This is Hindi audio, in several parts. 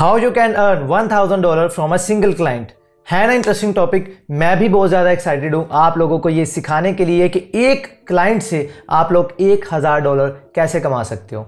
How you can earn $1000 from a single client. है ना इंटरेस्टिंग टॉपिक। मैं भी बहुत ज़्यादा एक्साइटेड हूँ आप लोगों को ये सिखाने के लिए कि एक क्लाइंट से आप लोग $1000 कैसे कमा सकते हो।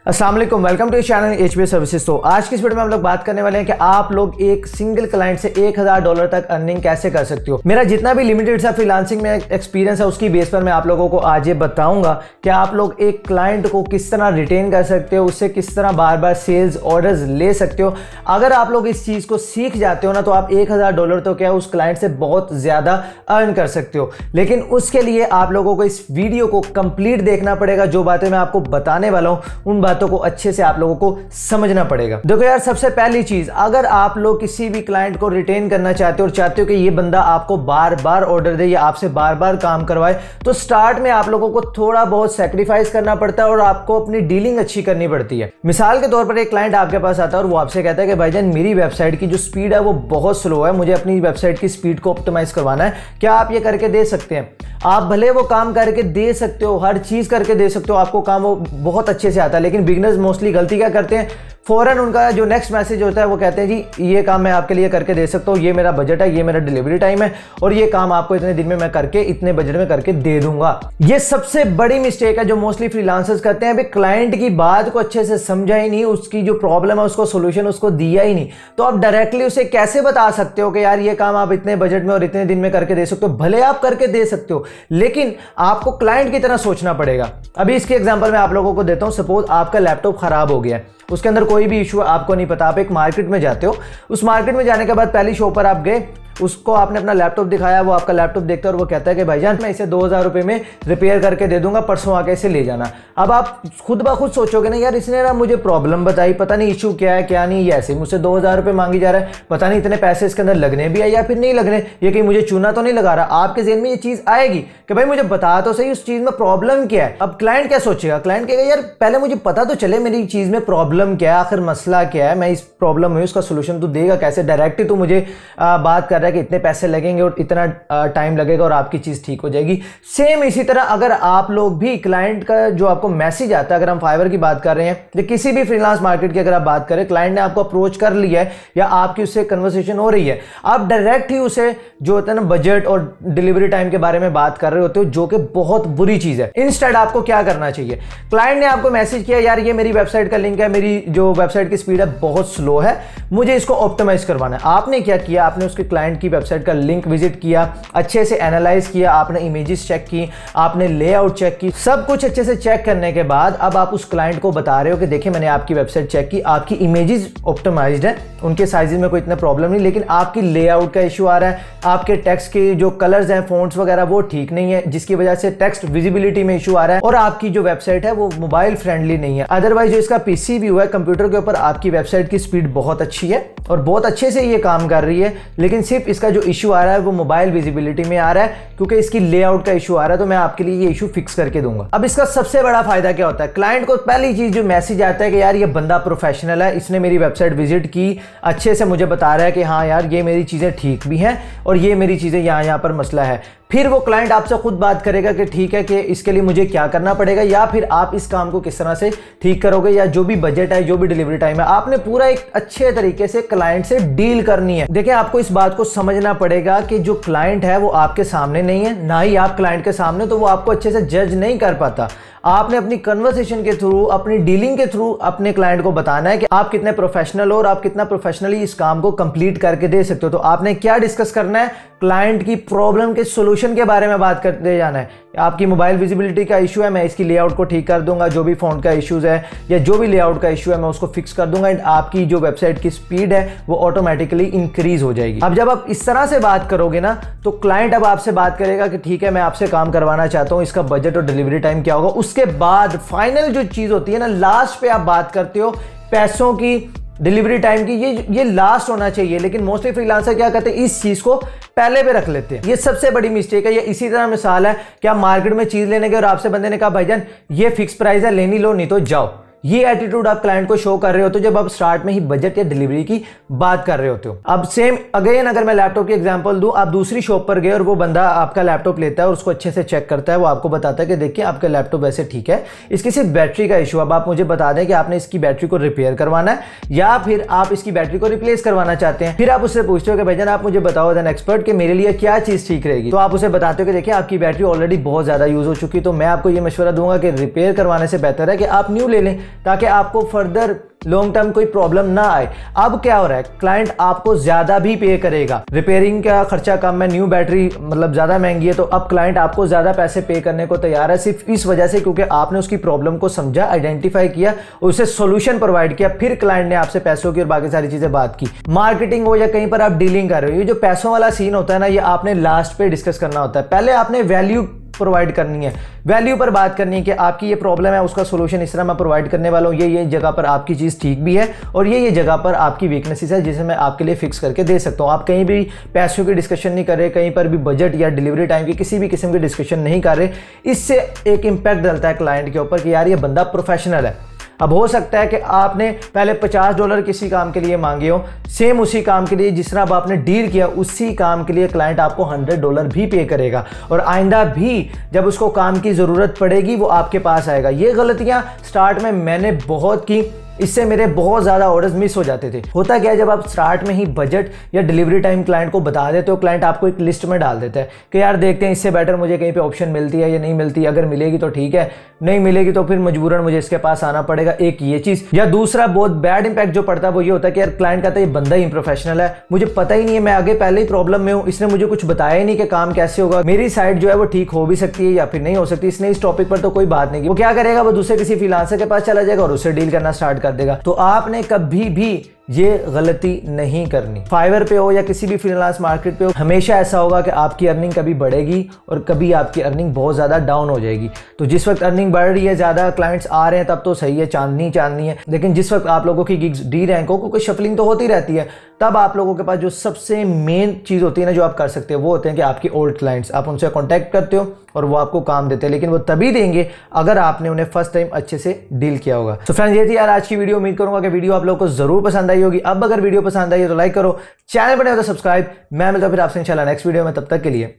अस्सलाम वालेकुम, welcome to channel HBS services. तो आज की इस वीडियो में हम लोग बात करने वाले हैं कि आप लोग एक सिंगल क्लाइंट से $1000 तक अर्निंग कैसे कर सकते हो। मेरा जितना भी लिमिटेड सा फ्रीलांसिंग में एक्सपीरियंस है उसकी बेस पर मैं आप लोगों को आज ये बताऊंगा कि आप लोग एक क्लाइंट को किस तरह रिटेन कर सकते हो, उससे किस तरह बार बार सेल्स ऑर्डर्स ले सकते हो। अगर आप लोग इस चीज़ को सीख जाते हो ना तो आप $1000 तो क्या उस क्लाइंट से बहुत ज़्यादा अर्न कर सकते हो। लेकिन उसके लिए आप लोगों को इस वीडियो को कंप्लीट देखना पड़ेगा। जो बातें मैं आपको बताने वाला हूँ उन बातों को अच्छे से आप लोगों को समझना पड़ेगा। देखो यार, सबसे पहली चीज, अगर आप लोग किसी भी क्लाइंट को रिटेन करना चाहते हो और चाहते हो कि ये बंदा आपको बार बार ऑर्डर दे या आपसे बार बार काम करवाए, तो स्टार्ट में आप लोगों को थोड़ा बहुत सैक्रिफाइस करना पड़ता है और आपको अपनी डीलिंग अच्छी करनी पड़ती है। मिसाल के तौर पर एक क्लाइंट आपके पास आता है और वो आपसे कहता है कि भाईजान मेरी वेबसाइट की जो स्पीड है वो बहुत स्लो है, मुझे अपनी वेबसाइट की स्पीड को ऑप्टिमाइज करवाना है, क्या आप ये करके दे सकते हैं? आप भले वो काम करके दे सकते हो, हर चीज करके दे सकते हो, आपको काम वो बहुत अच्छे से आता है, लेकिन बिगनर्स मोस्टली गलती क्या करते हैं, फौरन उनका जो नेक्स्ट मैसेज होता है वो कहते हैं जी ये काम मैं आपके लिए करके दे सकता हूँ, ये मेरा बजट है, ये मेरा डिलीवरी टाइम है और ये काम आपको इतने दिन में मैं करके इतने बजट में करके दे दूंगा। ये सबसे बड़ी मिस्टेक है जो मोस्टली फ्रीलांसर्स करते हैं। अभी क्लाइंट की बात को अच्छे से समझा ही नहीं, उसकी जो प्रॉब्लम है उसको सोल्यूशन उसको दिया ही नहीं, तो आप डायरेक्टली उसे कैसे बता सकते हो कि यार ये काम आप इतने बजट में और इतने दिन में करके दे सकते हो? भले आप करके दे सकते हो लेकिन आपको क्लाइंट की तरह सोचना पड़ेगा। अभी इसकी एग्जांपल मैं आप लोगों को देता हूं। सपोज आपका लैपटॉप खराब हो गया है, उसके अंदर कोई भी इशू आपको नहीं पता, आप एक मार्केट में जाते हो, उस मार्केट में जाने के बाद पहली शॉप पर आप गए, उसको आपने अपना लैपटॉप दिखाया, वो आपका लैपटॉप देखता है और वो कहता है कि भाईजान मैं इसे 2000 रुपए में रिपेयर करके दे दूंगा, परसों आके इसे ले जाना। अब आप खुद ब खुद सोचोगे ना यार इसने ना मुझे प्रॉब्लम बताई, पता नहीं इशू क्या है क्या नहीं, ऐसे मुझसे 2000 रुपए मांगी जा रहा है, पता नहीं इतने पैसे इसके अंदर लगने भी है या फिर नहीं लगने, ये कहीं मुझे चूना तो नहीं लगा रहा। आपके ज़हन में ये चीज़ आएगी कि भाई मुझे बता तो सही उस चीज़ में प्रॉब्लम क्या है। अब क्लाइंट क्या सोचेगा? क्लाइंट कहेगा यार पहले मुझे पता तो चले मेरी चीज़ में प्रॉब्लम क्या है, आखिर मसला क्या है, मैं इस प्रॉब्लम में उसका सोल्यूशन तो देगा कैसे? डायरेक्टली तो मुझे बात कर रहा है कि इतने पैसे लगेंगे और इतना टाइम लगेगा और आपकी चीज ठीक हो जाएगी। सेम इसी तरह अगर आप लोग भी क्लाइंट का जो आपको मैसेज आता है, अगर हम फाइवर की बात कर रहे हैं या किसी भी फ्रीलांस मार्केट की अगर आप बात करें, क्लाइंट ने आपको अप्रोच कर लिया है या आपकी उससे कन्वर्सेशन हो रही है, आप डायरेक्ट ही उसे जो होता है ना बजट और डिलीवरी टाइम के बारे में बात कर रहे होते हो, जो कि बहुत बुरी चीज है। इंस्टेड आपको क्या करना चाहिए? क्लाइंट ने आपको मैसेज किया यार ये मेरी वेबसाइट का लिंक है, मेरी जो वेबसाइट की स्पीड है बहुत स्लो है, मुझे इसको ऑप्टिमाइज करवाना है। आपने क्या किया? आपने उसके क्लाइंट की वेबसाइट का लिंक विजिट किया, अच्छे से एनालाइज किया, आपने इमेजेस चेक की, आपने लेआउट चेक की, सब कुछ अच्छे से चेक करने के बाद अब आप उस क्लाइंट को बता रहे हो कि देखिए मैंने आपकी वेबसाइट चेक की, आपकी इमेजेस ऑप्टिमाइज्ड है, उनके साइजेस में कोई इतना प्रॉब्लम नहीं, लेकिन आपकी लेआउट का इशू आ रहा है, आपके टेक्स्ट के जो कलर्स हैं, फॉन्ट्स वगैरह वो ठीक नहीं है, जिसकी वजह से टेक्स्ट विजिबिलिटी में इशू आ रहा है और आपकी जो वेबसाइट है वो मोबाइल फ्रेंडली नहीं है। अदरवाइज जो इसका पीसी व्यू है, कंप्यूटर के ऊपर आपकी वेबसाइट की स्पीड बहुत अच्छी है और बहुत अच्छे से ये काम कर रही है, लेकिन सिर्फ इसका जो इशू आ रहा है वो मोबाइल विजिबिलिटी में आ रहा है क्योंकि इसकी लेआउट का इशू आ रहा है, तो मैं आपके लिए ये इशू फिक्स करके दूंगा। अब इसका सबसे बड़ा फायदा क्या होता है? क्लाइंट को पहली चीज जो मैसेज आता है कि यार ये बंदा प्रोफेशनल है, इसने मेरी वेबसाइट विजिट की, अच्छे से मुझे बता रहा है कि हाँ यार ये मेरी चीजें ठीक भी हैं और ये मेरी चीजें यहाँ पर मसला है। फिर वो क्लाइंट आपसे खुद बात करेगा कि ठीक है कि इसके लिए मुझे क्या करना पड़ेगा या फिर आप इस काम को किस तरह से ठीक करोगे, या जो भी बजट है, जो भी डिलीवरी टाइम है, आपने पूरा एक अच्छे तरीके से क्लाइंट से डील करनी है। देखिए आपको इस बात को समझना पड़ेगा कि जो क्लाइंट है वो आपके सामने नहीं है, ना ही आप क्लाइंट के सामने, तो वो आपको अच्छे से जज नहीं कर पाता। आपने अपनी कन्वर्सेशन के थ्रू, अपनी डीलिंग के थ्रू अपने क्लाइंट को बताना है कि आप कितने प्रोफेशनल हो और आप कितना प्रोफेशनली इस काम को कंप्लीट करके दे सकते हो। तो आपने क्या डिस्कस करना है? क्लाइंट की प्रॉब्लम के सॉल्यूशन के बारे में बात करते जाना है। आपकी मोबाइल विजिबिलिटी का इशू है, मैं इसकी लेआउट को ठीक कर दूंगा, जो भी फॉन्ट का इशूज है या जो भी लेआउट का इशू है मैं उसको फिक्स कर दूंगा एंड आपकी जो वेबसाइट की स्पीड है वो ऑटोमेटिकली इंक्रीज हो जाएगी। अब जब आप इस तरह से बात करोगे ना तो क्लाइंट अब आपसे बात करेगा कि ठीक है मैं आपसे काम करवाना चाहता हूं, इसका बजट और डिलीवरी टाइम क्या होगा। उसके बाद फाइनल जो चीज होती है ना, लास्ट पे आप बात करते हो पैसों की, डिलीवरी टाइम की, ये लास्ट होना चाहिए। लेकिन मोस्टली फ्रीलांसर क्या करते हैं, इस चीज को पहले पे रख लेते हैं। ये सबसे बड़ी मिस्टेक है। ये इसी तरह मिसाल है कि आप मार्केट में चीज लेने गए और आपसे बंदे ने कहा भाईजान ये फिक्स प्राइस है, लेनी लो नहीं तो जाओ। ये एटीट्यूड आप क्लाइंट को शो कर रहे होते हो जब आप स्टार्ट में ही बजट या डिलीवरी की बात कर रहे होते हो। अब सेम अगेन अगर मैं लैपटॉप की एग्जांपल दूं, आप दूसरी शॉप पर गए और वो बंदा आपका लैपटॉप लेता है और उसको अच्छे से चेक करता है, वो आपको बताता है कि देखिए आपका लैपटॉप वैसे ठीक है, इसकी सिर्फ बैटरी का इशू। अब आप मुझे बता दें कि आपने इसकी बैटरी को रिपेयर करवाना है या फिर आप इसकी बैटरी को रिप्लेस करवाना चाहते हैं। फिर आप उससे पूछते हो कि भाईजान आप मुझे बताओ एज एन एक्सपर्ट कि मेरे लिए क्या चीज ठीक रहेगी। तो आप उसे बताते हो कि देखिए आपकी बैटरी ऑलरेडी बहुत ज्यादा यूज हो चुकी है, तो मैं आपको ये मशवरा दूंगा कि रिपेयर करवाने से बेहतर है कि आप न्यू ले लें ताकि आपको फर्दर लॉन्ग टर्म कोई प्रॉब्लम ना आए। अब क्या हो रहा है, क्लाइंट आपको ज्यादा भी पे करेगा, रिपेयरिंग का खर्चा कम है, न्यू बैटरी मतलब ज्यादा महंगी है, तो अब क्लाइंट आपको ज्यादा पैसे पे करने को तैयार है सिर्फ इस वजह से क्योंकि आपने उसकी प्रॉब्लम को समझा, आइडेंटिफाई किया, उसे सोल्यूशन प्रोवाइड किया, फिर क्लाइंट ने आपसे पैसों की और बाकी सारी चीजें बात की। मार्केटिंग हो या कहीं पर आप डीलिंग कर रहे हो, ये जो पैसों वाला सीन होता है ना, ये आपने लास्ट पे डिस्कस करना होता है। पहले आपने वैल्यू प्रोवाइड करनी है, वैल्यू पर बात करनी है कि आपकी ये प्रॉब्लम है, उसका सॉल्यूशन इस तरह मैं प्रोवाइड करने वाला हूँ, ये जगह पर आपकी चीज़ ठीक भी है और ये जगह पर आपकी वीकनेसेस है जिसे मैं आपके लिए फिक्स करके दे सकता हूँ। आप कहीं भी पैसों की डिस्कशन नहीं कर रहे, कहीं पर भी बजट या डिलीवरी टाइम की किसी भी किस्म की डिस्कशन नहीं कर रहे। इससे एक इंपैक्ट डलता है क्लाइंट के ऊपर कि यार ये बंदा प्रोफेशनल है। अब हो सकता है कि आपने पहले $50 किसी काम के लिए मांगे हो, सेम उसी काम के लिए जिस तरह अब आपने डील किया उसी काम के लिए क्लाइंट आपको $100 भी पे करेगा और आइंदा भी जब उसको काम की ज़रूरत पड़ेगी वो आपके पास आएगा। ये गलतियां स्टार्ट में मैंने बहुत की, इससे मेरे बहुत ज़्यादा ऑर्डर्स मिस हो जाते थे। होता क्या है, जब आप स्टार्ट में ही बजट या डिलीवरी टाइम क्लाइंट को बता देते हो, क्लाइंट आपको एक लिस्ट में डाल देता है कि यार देखते हैं इससे बेटर मुझे कहीं पे ऑप्शन मिलती है या नहीं मिलती, अगर मिलेगी तो ठीक है, नहीं मिलेगी तो फिर मजबूरन मुझे इसके पास आना पड़ेगा। एक ये चीज़, या दूसरा बहुत बैड इंपैक्ट जो पड़ता है वो ये होता है कि यार क्लाइंट कहता है ये बंदा ही इम्प्रोफेशनल है, मुझे पता ही नहीं है, मैं आगे पहले ही प्रॉब्लम में हूँ, इसने मुझे कुछ बताया ही नहीं कि काम कैसे होगा, मेरी साइड जो है वो ठीक हो भी सकती है या फिर नहीं हो सकती, इसने इस टॉपिक पर तो कोई बात नहीं की। वो क्या करेगा, वो दूसरे किसी फ्रीलांसर के पास चला जाएगा और उससे डील करना स्टार्ट कर देगा। तो आपने कभी भी ये गलती नहीं करनी। फाइवर पे हो या किसी भी फ्रीलांस मार्केट पे हो, हमेशा ऐसा होगा कि आपकी अर्निंग कभी बढ़ेगी और कभी आपकी अर्निंग बहुत ज़्यादा डाउन हो जाएगी। तो जिस वक्त अर्निंग बढ़ रही है, ज़्यादा क्लाइंट्स आ रहे हैं, तब तो सही है, चांदनी चांदनी है। लेकिन जिस वक्त आप लोगों की गिग्स डी रैंक हो, क्योंकि शफलिंग तो होती रहती है, तब आप लोगों के पास जो सबसे मेन चीज़ होती है ना जो आप कर सकते हो, वो होते हैं कि आपकी ओल्ड क्लाइंट्स, आप उनसे कॉन्टैक्ट करते हो और वो आपको काम देते हैं, लेकिन वो तभी देंगे अगर आपने उन्हें फर्स्ट टाइम अच्छे से डील किया होगा। तो फ्रेंड्स, ये थी यार आज की वीडियो। उम्मीद करूंगा कि वीडियो आप लोगों को जरूर पसंद आई होगी। अब अगर वीडियो पसंद आई है तो लाइक करो, चैनल बने हो तो सब्सक्राइब। मैं मिलता हूं फिर आपसे इंशाल्लाह नेक्स्ट वीडियो में, तब तक के लिए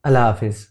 अल्लाह हाफिज।